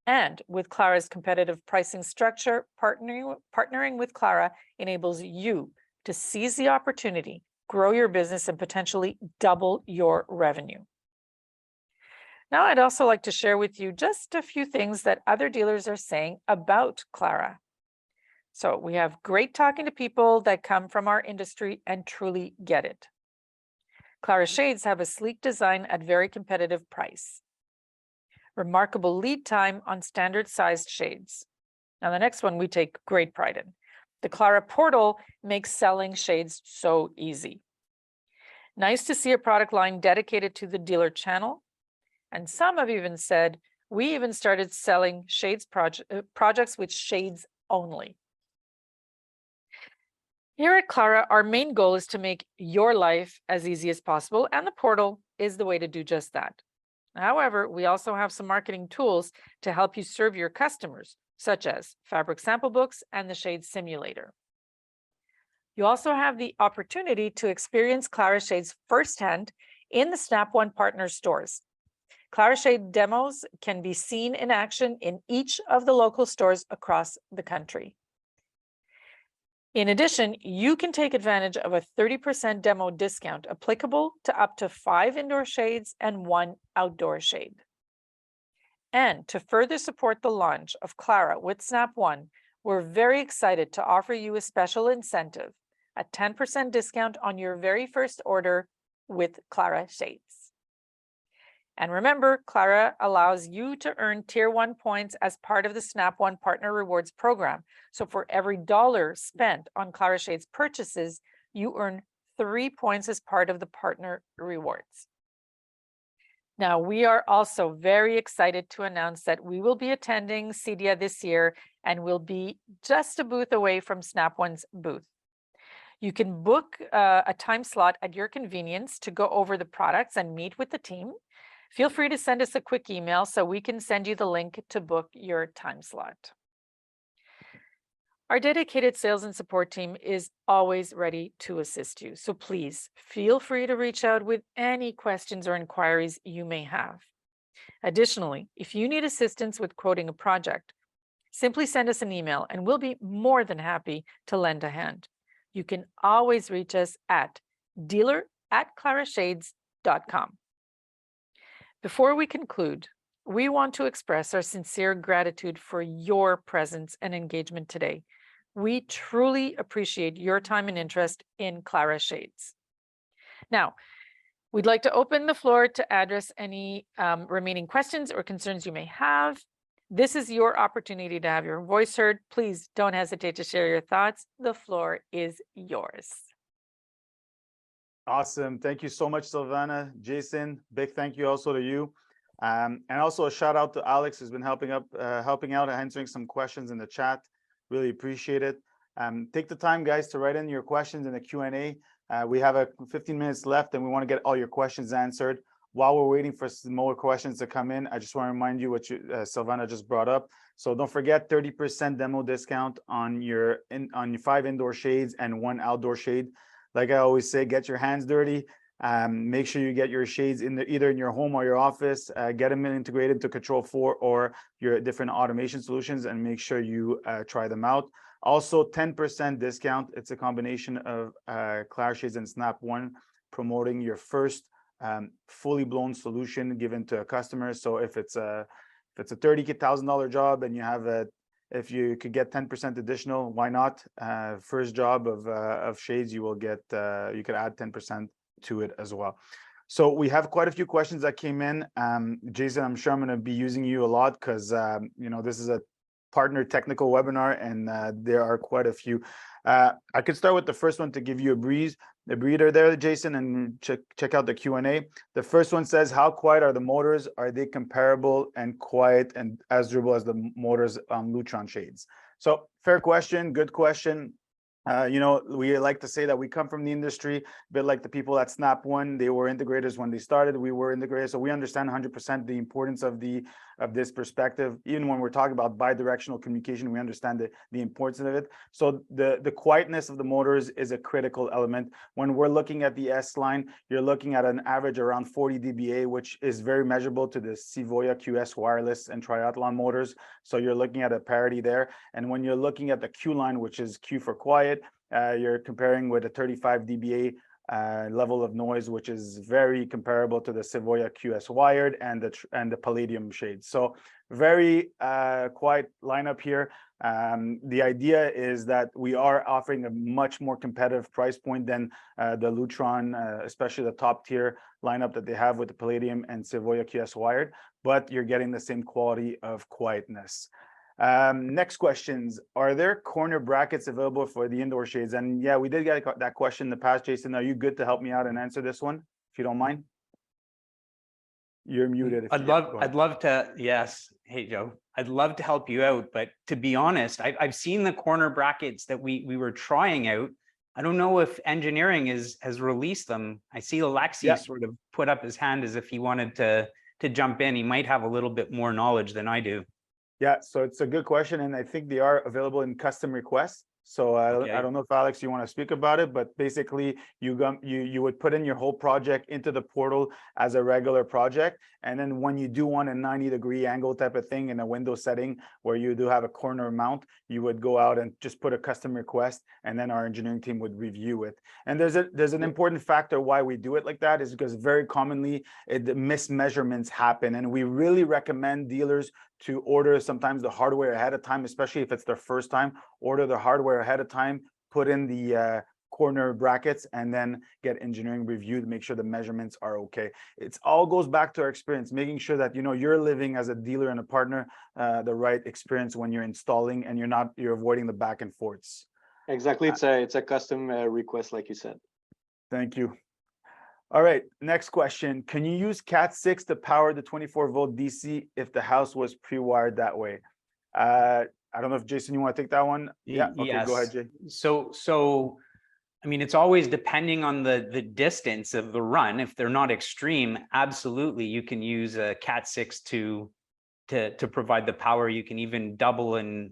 And with Clara's competitive pricing structure, partnering with Clara enables you to seize the opportunity, grow your business, and potentially double your revenue. Now, I'd also like to share with you just a few things that other dealers are saying about Clara. So we have great talking to people that come from our industry and truly get it. Clara Shades have a sleek design at very competitive price. Remarkable lead time on standard sized shades. Now, the next one we take great pride in. The Clara Portal makes selling shades so easy. Nice to see a product line dedicated to the dealer channel. And some have even said, we even started selling shades projects with shades only. Here at Clara, our main goal is to make your life as easy as possible, and the portal is the way to do just that. However, we also have some marketing tools to help you serve your customers, such as fabric sample books and the shade simulator. You also have the opportunity to experience Clara Shades firsthand in the Snap One partner stores. Clara Shade demos can be seen in action in each of the local stores across the country. In addition, you can take advantage of a 30% demo discount applicable to up to 5 indoor shades and 1 outdoor shade. And to further support the launch of Clara with Snap One, we're very excited to offer you a special incentive, a 10% discount on your very first order with Clara Shades. And remember, Clara allows you to earn Tier 1 points as part of the Snap One Partner Rewards program. So for every $1 spent on Clara Shades purchases, you earn 3 points as part of the Partner Rewards. Now, we are also very excited to announce that we will be attending CEDIA this year and will be just a booth away from Snap One's booth. You can book a time slot at your convenience to go over the products and meet with the team. Feel free to send us a quick email so we can send you the link to book your time slot. Our dedicated sales and support team is always ready to assist you. So please feel free to reach out with any questions or inquiries you may have. Additionally, if you need assistance with quoting a project, simply send us an email and we'll be more than happy to lend a hand. You can always reach us at dealer@clarashades.com. Before we conclude, we want to express our sincere gratitude for your presence and engagement today. We truly appreciate your time and interest in Clara Shades. Now, we'd like to open the floor to address any remaining questions or concerns you may have. This is your opportunity to have your voice heard. Please don't hesitate to share your thoughts. The floor is yours. Awesome. Thank you so much, Silvana. Jason, big thank you also to you. And also a shout out to Alex, who's been helping out answering some questions in the chat. Really appreciate it. Take the time, guys, to write in your questions in the Q&A. We have 15 minutes left and we want to get all your questions answered. While we're waiting for some more questions to come in, I just want to remind you what Silvana just brought up. So don't forget 30% demo discount on your 5 indoor shades and 1 outdoor shade. Like I always say, get your hands dirty. Make sure you get your shades either in your home or your office. Get them integrated into Control 4 or your different automation solutions, and make sure you try them out. Also, 10% discount. It's a combination of Clara Shades and Snap One, promoting your first fully blown solution given to a customer. So if it's a $30,000 job and you have if you could get 10% additional, why not? First job of shades, you will get you could add 10% to it as well. So we have quite a few questions that came in. Jason, I'm sure I'm going to be using you a lot because this is a partner technical webinar and there are quite a few. I could start with the first one to give you a breather there, Jason, and check out the Q&A. The first one says, how quiet are the motors? Are they comparable and quiet and as durable as the motors on Lutron shades? So fair question, good question. We like to say that we come from the industry, a bit like the people at Snap One. They were integrators when they started. We were integrators, so we understand 100% the importance of this perspective. Even when we're talking about bi-directional communication, we understand the importance of it. So the quietness of the motors is a critical element. When we're looking at the S line, you're looking at an average around 40 dBA, which is very measurable to the Sivoya QS wireless and triathlon motors. So you're looking at a parity there. And when you're looking at the Q line, which is Q for quiet, it, you're comparing with a 35 dBA level of noise, which is very comparable to the Savoia QS wired and the Palladium shades. So very quiet lineup here. The idea is that we are offering a much more competitive price point than the Lutron, especially the top tier lineup that they have with the Palladium and Savoia QS wired, but you're getting the same quality of quietness. Next questions. Are there corner brackets available for the indoor shades? And yeah, we did get that question in the past. Jason, are you good to help me out and answer this one, if you don't mind? You're muted. I'd love to, yes. Hey, Joe, I'd love to help you out, but to be honest, I've seen the corner brackets that we were trying out. I don't know if engineering has released them. I see Alexi sort of put up his hand as if he wanted to jump in. He might have a little bit more knowledge than I do. Yeah, so it's a good question, and I think they are available in custom requests. So I don't know if Alex, you want to speak about it, but basically you would put in your whole project into the portal as a regular project, and then when you do want a 90-degree angle type of thing in a window setting where you do have a corner mount, you would go out and just put a custom request, and then our engineering team would review it. And there's an important factor why we do it like that is because very commonly the mismeasurements happen, and we really recommend dealers to order sometimes the hardware ahead of time, especially if it's their first time. Order the hardware ahead of time, put in the corner brackets, and then get engineering reviewed to make sure the measurements are okay. It all goes back to our experience, making sure that you're living as a dealer and a partner the right experience when you're installing, and you're avoiding the back and forths. Exactly, it's a custom request, like you said. Thank you. All right, next question. Can you use Cat 6 to power the 24-volt DC if the house was pre-wired that way? I don't know if Jason, you want to take that one? Yeah, okay, yes. Go ahead, Jay. So I mean, it's always depending on the distance of the run. If they're not extreme, absolutely, you can use a Cat 6 to provide the power. You can even double and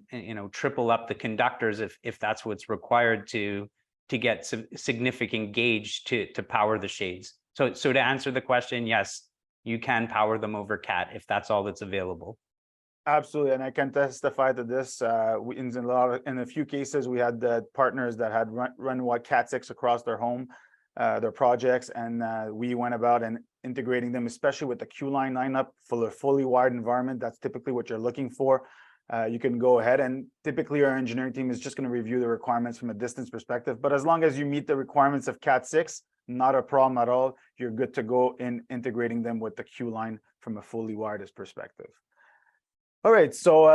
triple up the conductors if that's what's required to get significant gauge to power the shades. So to answer the question, yes, you can power them over Cat if that's all that's available. Absolutely, and I can testify to this. In a few cases, we had partners that had run Cat 6 across their home, their projects, and we went about and integrating them, especially with the Q-line lineup for a fully wired environment. That's typically what you're looking for. You can go ahead, and typically our engineering team is just going to review the requirements from a distance perspective. But as long as you meet the requirements of Cat 6, not a problem at all. You're good to go in integrating them with the Q-line from a fully wireless perspective. All right, so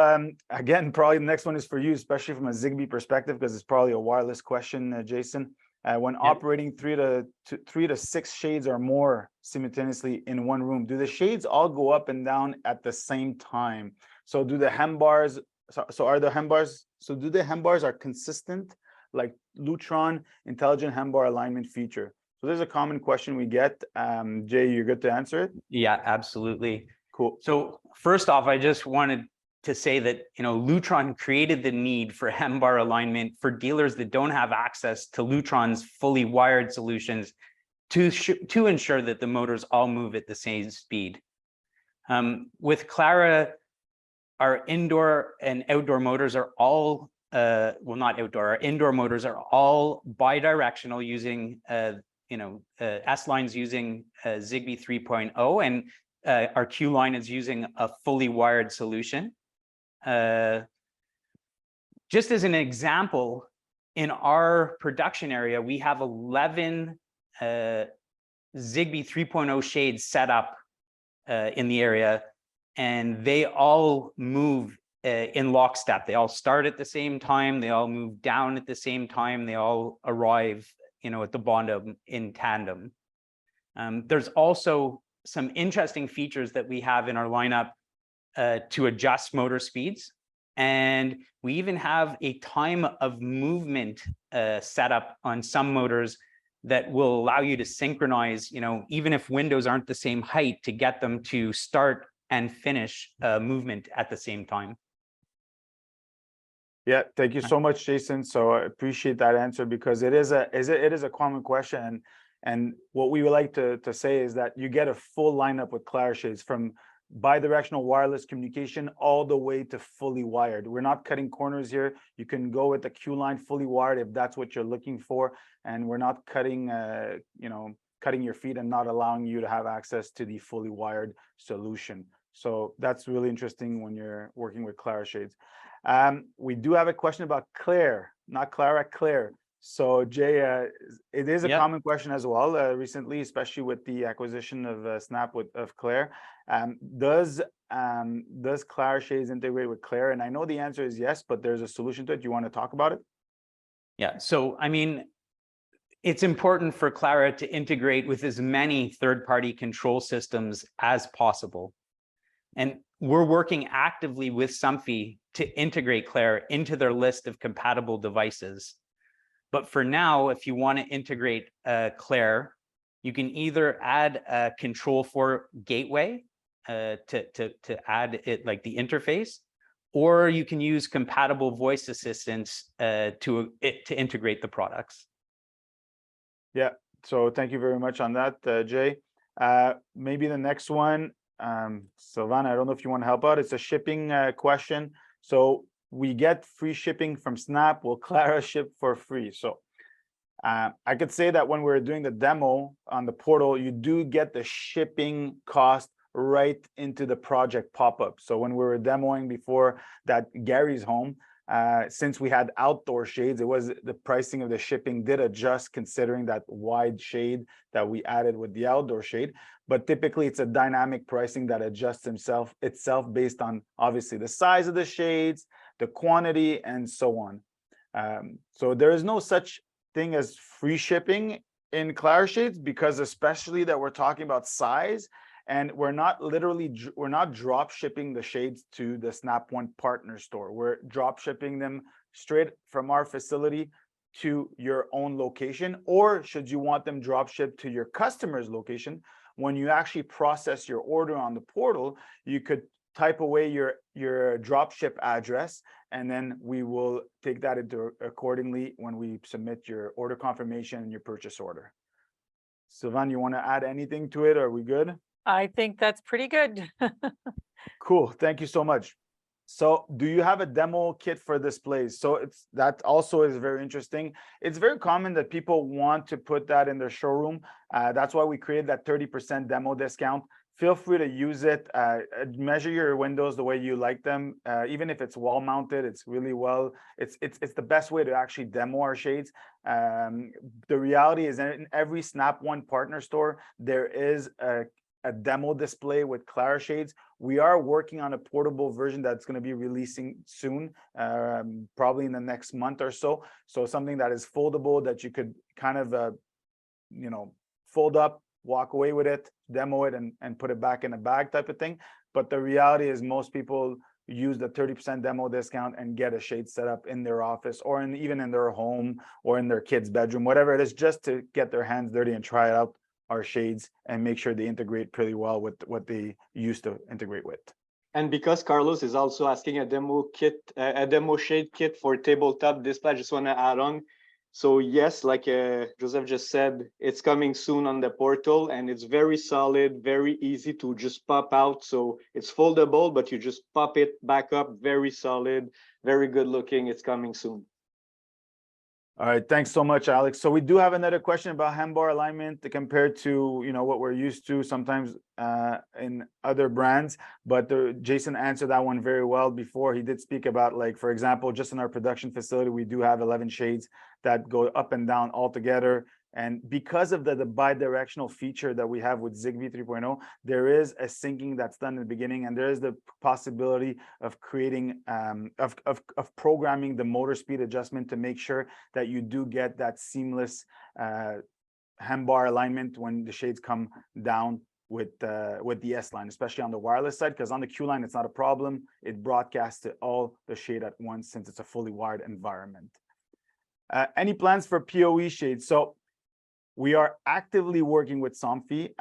again, probably the next one is for you, especially from a Zigbee perspective, because it's probably a wireless question, Jason. When operating 3 to 6 shades or more simultaneously in one room, do the shades all go up and down at the same time? So do the hem bars, do the hem bars are consistent like Lutron intelligent hem bar alignment feature? So there's a common question we get. Jay, you're good to answer it? Yeah, absolutely. Cool. So first off, I just wanted to say that, Lutron created the need for hem bar alignment for dealers that don't have access to Lutron's fully wired solutions to ensure that the motors all move at the same speed. With Clara, our indoor and outdoor motors are all, our indoor motors are all bi-directional using, S-lines using Zigbee 3.0, and our Q line is using a fully wired solution. Just as an example, in our production area, we have 11 Zigbee 3.0 shades set up in the area, and they all move in lockstep. They all start at the same time. They all move down at the same time. They all arrive, at the bottom in tandem. There's also some interesting features that we have in our lineup to adjust motor speeds. And we even have a time of movement set up on some motors that will allow you to synchronize, even if windows aren't the same height, to get them to start and finish movement at the same time. Yeah, thank you so much, Jason. So I appreciate that answer, because it is a common question. And what we would like to say is that you get a full lineup with Clara Shades, from bi-directional wireless communication all the way to fully wired. We're not cutting corners here. You can go with the Q line fully wired if that's what you're looking for, and we're not cutting cutting your feet and not allowing you to have access to the fully wired solution. So that's really interesting when you're working with Clara Shades. We do have a question about Claire, not Clara, Claire. So Jay, it is a common question as well recently, especially with the acquisition of Snap of Claire. Does Clara Shades integrate with Claire? And I know the answer is yes, but there's a solution to it. Do you want to talk about it? Yeah, so I mean, it's important for Clara to integrate with as many third-party control systems as possible. And we're working actively with Somfy to integrate Clara into their list of compatible devices. But for now, if you want to integrate Clara, you can either add a control for gateway to add it like the interface, or you can use compatible voice assistants to integrate the products. Yeah, so thank you very much on that, Jay. Maybe the next one, Sylvana, I don't know if you want to help out. It's a shipping question. So we get free shipping from Snap. Will Clara ship for free? So I could say that when we're doing the demo on the portal, you do get the shipping cost right into the project pop-up. So when we were demoing before that Gary's home, since we had outdoor shades, it was the pricing of the shipping did adjust considering that wide shade that we added with the outdoor shade. But typically it's a dynamic pricing that adjusts itself based on obviously the size of the shades, the quantity, and so on. So there is no such thing as free shipping in Clara Shades, because especially that we're talking about size, and we're not drop shipping the shades to the Snap One partner store. We're drop shipping them straight from our facility to your own location, or should you want them drop shipped to your customer's location, when you actually process your order on the portal, you could type away your drop ship address, and then we will take that into accordingly when we submit your order confirmation and your purchase order. Sylvain, you want to add anything to it? Are we good? I think that's pretty good. Cool. Thank you so much. So do you have a demo kit for displays? So that also is very interesting. It's very common that people want to put that in their showroom. That's why we created that 30% demo discount. Feel free to use it. Measure your windows the way you like them. Even if it's wall mounted, it's really well. It's the best way to actually demo our shades. The reality is that in every Snap One partner store, there is a demo display with Clara Shades. We are working on a portable version that's going to be releasing soon, probably in the next month or so. So something that is foldable that you could kind of, fold up, walk away with it, demo it, and put it back in a bag type of thing. But the reality is most people use the 30% demo discount and get a shade set up in their office, or even in their home, or in their kid's bedroom, whatever it is, just to get their hands dirty and try out our shades and make sure they integrate pretty well with what they used to integrate with. And because Carlos is also asking a demo shade kit for tabletop display, I just want to add on. So yes, like Joseph just said, it's coming soon on the portal, and it's very solid, very easy to just pop out. So it's foldable, but you just pop it back up, very solid, very good looking. It's coming soon. All right, thanks so much, Alex. So we do have another question about handbar alignment compared to what we're used to sometimes in other brands. But Jason answered that one very well before. He did speak about, like, for example, just in our production facility, we do have 11 shades that go up and down all together. And because of the bi-directional feature that we have with Zigbee 3.0, there is a syncing that's done in the beginning, and there is the possibility of creating, of programming the motor speed adjustment to make sure that you do get that seamless handbar alignment when the shades come down with the S line, especially on the wireless side, because on the Q line, it's not a problem. It broadcasts to all the shade at once since it's a fully wired environment. Any plans for PoE shades? So we are actively working with Somfy.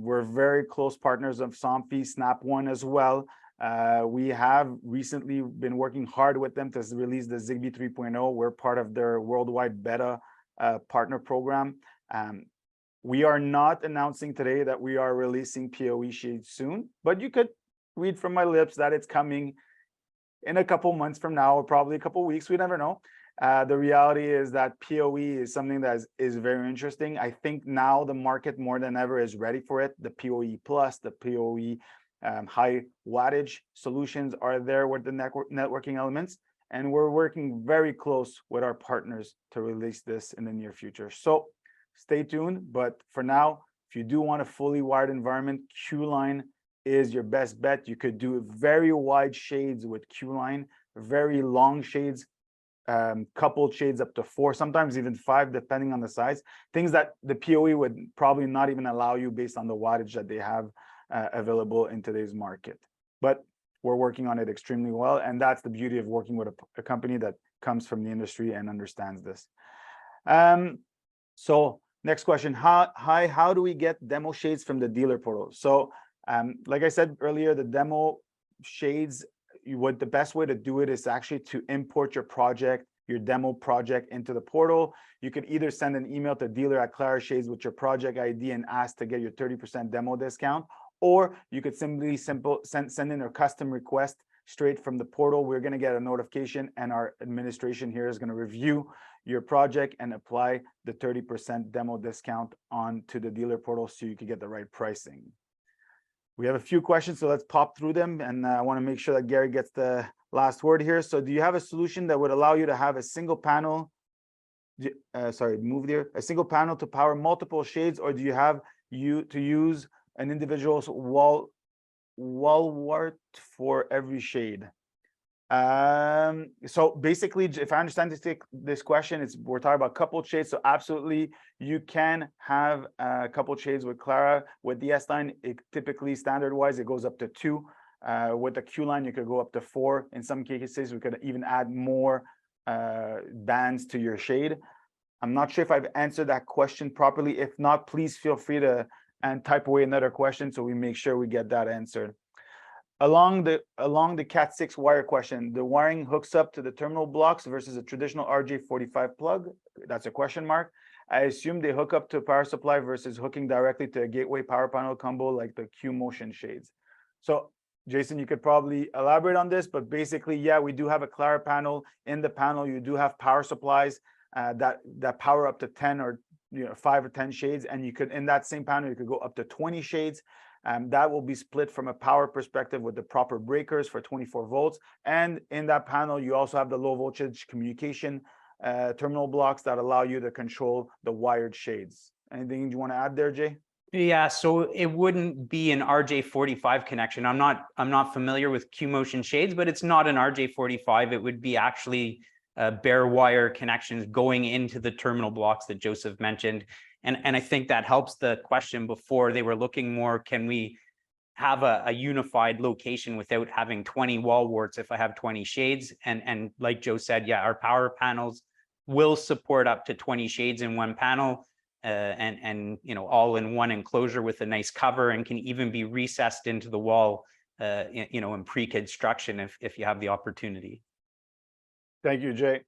We're very close partners of Somfy, Snap One as well. We have recently been working hard with them to release the Zigbee 3.0. We're part of their worldwide beta partner program. We are not announcing today that we are releasing PoE shades soon, but you could read from my lips that it's coming in a couple months from now, or probably a couple weeks. We never know. The reality is that PoE is something that is very interesting. I think now the market more than ever is ready for it. The PoE plus, the PoE high wattage solutions are there with the networking elements. And we're working very close with our partners to release this in the near future. So stay tuned. But for now, if you do want a fully wired environment, Q-Line is your best bet. You could do very wide shades with Q-Line, very long shades, coupled shades up to 4, sometimes even 5, depending on the size. Things that the PoE would probably not even allow you based on the wattage that they have available in today's market. But we're working on it extremely well, and that's the beauty of working with a company that comes from the industry and understands this. So next question, how do we get demo shades from the dealer portal? So like I said earlier, the demo shades, the best way to do it is actually to import your demo project into the portal. You could either send an email to dealer@Clara Shades with your project ID and ask to get your 30% demo discount, or you could simply send in a custom request straight from the portal. We're going to get a notification, and our administration here is going to review your project and apply the 30% demo discount onto the dealer portal so you can get the right pricing. We have a few questions, so let's pop through them. And I want to make sure that Gary gets the last word here. So do you have a solution that would allow you to have a single panel, a single panel to power multiple shades, or do you have to use an individual's wall wart for every shade? So basically, if I understand this question, we're talking about coupled shades. So absolutely, you can have a coupled shades with Clara. With the S-Line, it typically standard-wise, it goes up to 2. With the Q-Line, you could go up to 4. In some cases, we could even add more bands to your shade. I'm not sure if I've answered that question properly. If not, please feel free to type away another question so we make sure we get that answered. Along the Cat6 wire question, the wiring hooks up to the terminal blocks versus a traditional RJ45 plug. That's a question mark. I assume they hook up to a power supply versus hooking directly to a gateway power panel combo like the Q Motion shades. So Jason, you could probably elaborate on this, but basically, yeah, we do have a Clara panel. In the panel, you do have power supplies that power up to 10 or 5 or 10 shades, and you could, in that same panel, you could go up to 20 shades. That will be split from a power perspective with the proper breakers for 24 volts. And in that panel, you also have the low voltage communication terminal blocks that allow you to control the wired shades. Anything you want to add there, Jay? Yeah, so it wouldn't be an RJ45 connection. I'm not familiar with Q Motion shades, but it's not an RJ45. It would be actually bare wire connections going into the terminal blocks that Joseph mentioned. And I think that helps the question before. They were looking more, can we have a unified location without having 20 wall warts if I have 20 shades? And like Joe said, yeah, our power panels will support up to 20 shades in one panel, and all in one enclosure with a nice cover, and can even be recessed into the wall, in pre-construction if you have the opportunity. Thank you, Jay.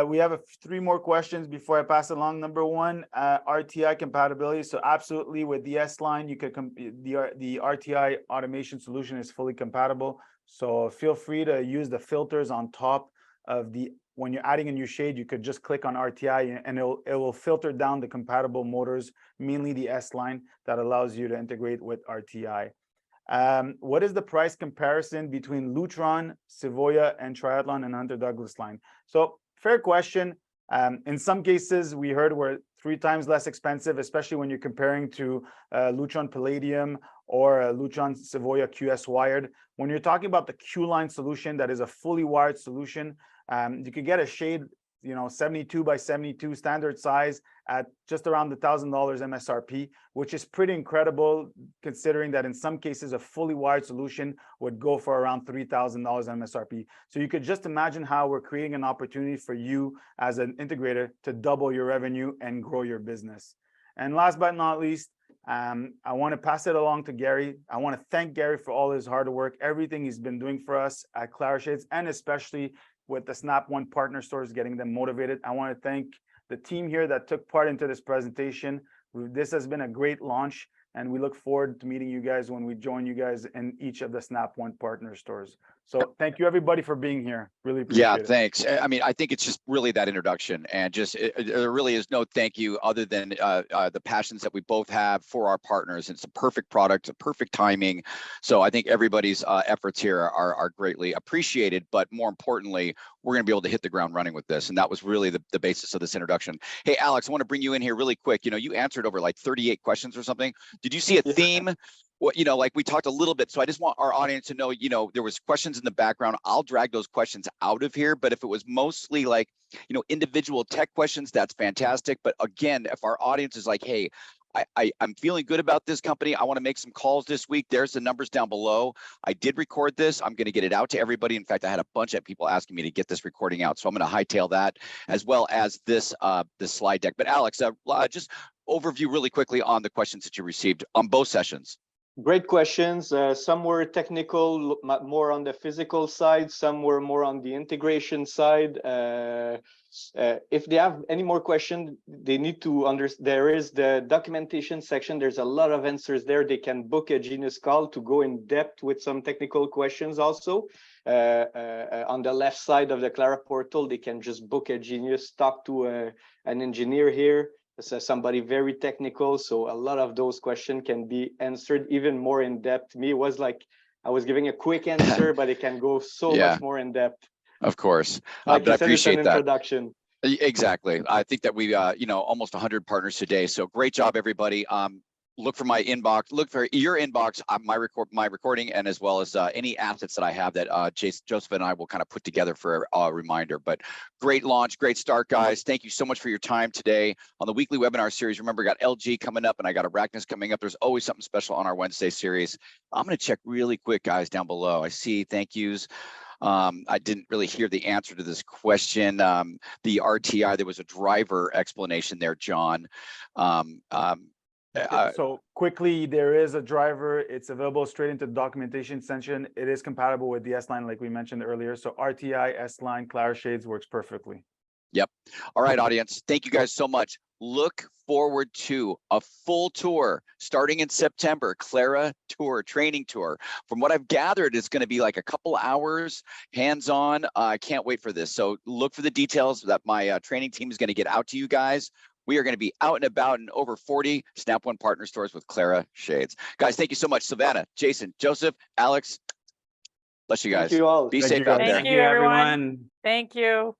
We have 3 more questions before I pass along. Number 1, RTI compatibility. So absolutely, with the S-Line, you could the RTI automation solution is fully compatible. So feel free to use the filters on top of when you're adding a new shade, you could just click on RTI and it will filter down the compatible motors, mainly the S-Line, that allows you to integrate with RTI. What is the price comparison between Lutron, Savoia, and Triathlon and Hunter Douglas line? So fair question. In some cases, we heard we're 3 times less expensive, especially when you're comparing to Lutron Palladium or Lutron Savoia QS wired. When you're talking about the Q-Line solution, that is a fully wired solution, you could get a shade, 72 by 72 standard size at just around the $1,000 MSRP, which is pretty incredible considering that in some cases a fully wired solution would go for around $3,000 MSRP. So you could just imagine how we're creating an opportunity for you as an integrator to double your revenue and grow your business. And last but not least, I want to pass it along to Gary. I want to thank Gary for all his hard work, everything he's been doing for us at Clara Shades, and especially with the Snap One partner stores, getting them motivated. I want to thank the team here that took part into this presentation. This has been a great launch. And we look forward to meeting you guys when we join you guys in each of the Snap One partner stores. So thank you everybody for being here. Really appreciate it. Thanks. I mean, I think it's just really that introduction, and just there really is no thank you other than the passions that we both have for our partners. It's a perfect product, a perfect timing. So I think everybody's efforts here are greatly appreciated, but more importantly, we're going to be able to hit the ground running with this. And that was really the basis of this introduction. Hey, Alex, I want to bring you in here really quick. You know, you answered over like 38 questions or something. Did you see a theme? Well, you know, like we talked a little bit, so I just want our audience to know, you know, there was questions in the background. I'll drag those questions out of here, but if it was mostly like, you know, individual tech questions, that's fantastic. But again, if our audience is like, hey, I'm feeling good about this company, I want to make some calls this week, there's the numbers down below. I did record this. I'm going to get it out to everybody. In fact, I had a bunch of people asking me to get this recording out, so I'm going to hightail that as well as this slide deck. But Alex, just overview really quickly on the questions that you received on both sessions. Great questions. Some were technical, more on the physical side. Some were more on the integration side. If they have any more questions, they need to understand. There is the documentation section. There's a lot of answers there. They can book a Genius call to go in depth with some technical questions also. On the left side of the Clara Portal, they can just book a Genius, talk to an engineer here. Somebody very technical, so a lot of those questions can be answered even more in depth. Me, it was like I was giving a quick answer, but it can go so much more in depth. Of course, like but I appreciate it's an introduction. Exactly. I think that we, you know, almost 100 partners today. So great job, everybody. Look for my inbox. Look for your inbox. My recording, and as well as any assets that I have that Joseph and I will kind of put together for a reminder. But great launch, great start, guys. Thank you so much for your time today on the weekly webinar series. Remember, I got LG coming up, and I got Arachnus coming up. There's always something special on our Wednesday series. I'm going to check really quick, guys, down below. I see thank yous. I didn't really hear the answer to this question. The RTI, there was a driver explanation there, John. So quickly, there is a driver. It's available straight into the documentation section. It is compatible with the S-Line, like we mentioned earlier. So RTI, S-Line, Clara Shades works perfectly. Yep. All right, audience. Thank you guys so much. Look forward to a full tour starting in September, Clara Tour, training tour. From what I've gathered, it's going to be like a couple hours, hands-on. I can't wait for this. So look for the details that my training team is going to get out to you guys. We are going to be out and about in over 40 Snap One partner stores with Clara Shades. Guys, thank you so much. Savannah, Jason, Joseph, Alex, bless you guys. Thank you all. Be safe out there. Thank you, everyone. Thank you.